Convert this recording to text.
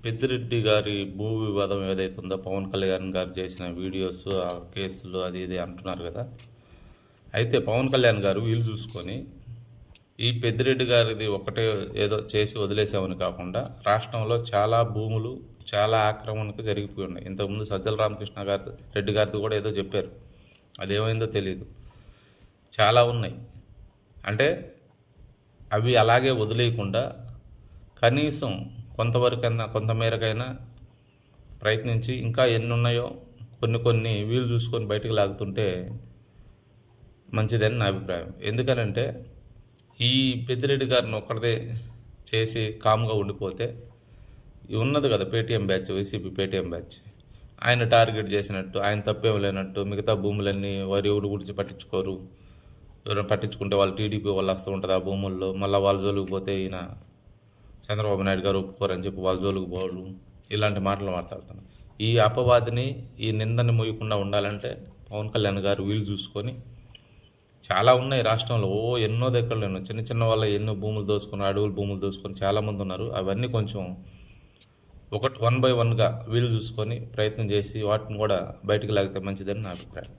పెద్దిరెడ్డి గారి భూ వివాదం ఏదైతే ఉందో పవన్ కళ్యాణ్ గారు చేసిన వీడియోస్ ఆ కేసులు అది ఇది అంటున్నారు కదా. అయితే పవన్ కళ్యాణ్ గారు వీలు చూసుకొని ఈ పెద్దిరెడ్డి గారిది ఒకటే ఏదో చేసి వదిలేసామని కాకుండా రాష్ట్రంలో చాలా భూములు చాలా ఆక్రమణకు జరిగిపోయి ఉన్నాయి. ఇంతకుముందు సజ్జల రామకృష్ణ గారి రెడ్డి గారిది కూడా ఏదో చెప్పారు, అదేమైందో తెలియదు. చాలా ఉన్నాయి. అంటే అవి అలాగే వదిలేయకుండా కనీసం కొంతవరకైనా కొంతమేరకైనా ప్రయత్నించి ఇంకా ఎన్ని ఉన్నాయో కొన్ని వీలు చూసుకొని బయటకు లాగుతుంటే మంచిదని నా అభిప్రాయం. ఎందుకనంటే ఈ పెద్దిరెడ్డి గారిని ఒక్కడే చేసి కామ్గా ఉండిపోతే ఉన్నది కదా Paytm batch, YCP Paytm batch, ఆయన టార్గెట్ చేసినట్టు, ఆయన తప్పేం లేనట్టు మిగతా భూములన్నీ వారి ఎవరు గురించి పట్టించుకోరు, ఎవరైనా పట్టించుకుంటే వాళ్ళు టీడీపీ వాళ్ళు వస్తూ ఉంటుంది ఆ భూముల్లో, మళ్ళీ వాళ్ళ జోలికి పోతే ఈయన చంద్రబాబు నాయుడు గారు ఒప్పుకోరని చెప్పి వాళ్ళ జోలికి పోవడం, ఇలాంటి మాటలు మాట్లాడుతున్నాను. ఈ అపవాదిని ఈ నిందని మోయకుండా ఉండాలంటే పవన్ కళ్యాణ్ గారు వీలు చూసుకొని, చాలా ఉన్నాయి రాష్ట్రంలో, ఎన్నో దగ్గరలో చిన్న చిన్న వాళ్ళ ఎన్నో భూములు దోసుకొని, అడవులు భూములు దోసుకొని చాలామంది ఉన్నారు. అవన్నీ కొంచెం వన్ బై వన్గా వీలు చూసుకొని ప్రయత్నం చేసి వాటిని కూడా బయటకు లాగితే మంచిదని నా అభిప్రాయం.